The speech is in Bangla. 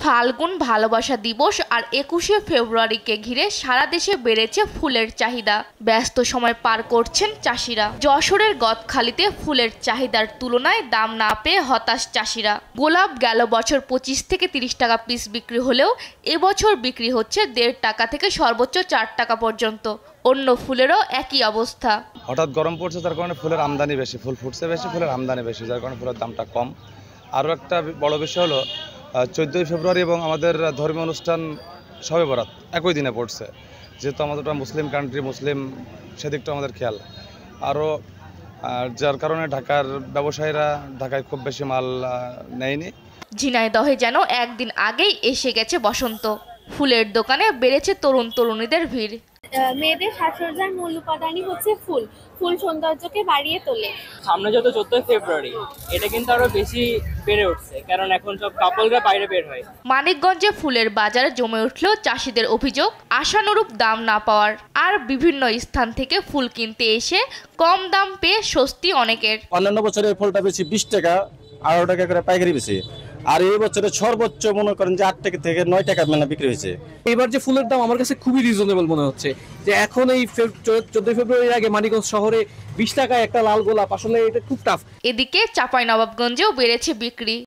ফাল্গুন ভালোবাসা দিবস আর ২১শে ফেব্রুয়ারিকে ঘিরে সারা দেশে বেড়েছে ফুলের চাহিদা। ব্যস্ত সময় পার করছেন চাষিরা। যশোরের গদখালিতে ফুলের চাহিদার তুলনায় দাম না পেয়ে হতাশ চাষিরা। গোলাপ গেল বছর ২৫ থেকে ৩০ টাকা পিস বিক্রি হলেও এবছর বিক্রি হচ্ছে ১.৫ টাকা থেকে সর্বোচ্চ ৪ টাকা পর্যন্ত। অন্য ফুলেরও একই অবস্থা। হঠাৎ গরম পড়ছে, তার কারণে ফুলের আমদানি বেশি, ফুল ফুটছে বেশি, ফুলের আমদানি বেশি, যার কারণে ফুলের দামটা কম। আরও একটা বড় বিষয় হলো ১৪ই ফেব্রুয়ারি এবং আমাদের ধর্মীয় অনুষ্ঠান শবে বরাত একই দিনে পড়ছে, যেহেতু আমাদের মুসলিম কান্ট্রি, মুসলিম, সেদিকটা আমাদের খেয়াল আরও, যার কারণে ঢাকার ব্যবসায়ীরা ঢাকায় খুব বেশি মাল নেয়নি। ঝিনাইদহে যেন একদিন আগেই এসে গেছে বসন্ত। ফুলের দোকানে বেড়েছে তরুণ তরুণীদের ভিড়। মেয়েদের সাজসজ্জার মূল উপাদানই হচ্ছে ফুল। ফুল সৌন্দর্যকে বাড়িয়ে তোলে। সামনে যত 14 ফেব্রুয়ারি, এটা কিন্তু আরো বেশি বেড়ে উঠছে, কারণ এখন সব কাপলরা বাইরে বের হয়। মানিকগঞ্জে ফুলের বাজারে জমে উঠলেও চাষিদের অভিযোগ আশানুরূপ দাম না পাওয়ার। আর বিভিন্ন স্থান থেকে ফুল কিনতে এসে কম দাম পেয়ে স্বস্তি অনেকের। অন্যান্য বছরে ফুলটা বেশি 20 টাকা, 18 টাকা করে পাইকারি বেশি, আর এই বছরে সর্বোচ্চ মনে করেন যে 8 টাকা থেকে 9 টাকা মেলা বিক্রি হয়েছে। এবার যে ফুলের দাম আমার কাছে খুবই রিজনেবল মনে হচ্ছে, যে এখন এই 14 ফেব্রুয়ারির আগে মানিকগঞ্জ শহরে 20 টাকায় একটা লাল গোলাপ, আসলে এটা খুব টাফ। এদিকে চাঁপাইনবাবগঞ্জেও বেড়েছে বিক্রি।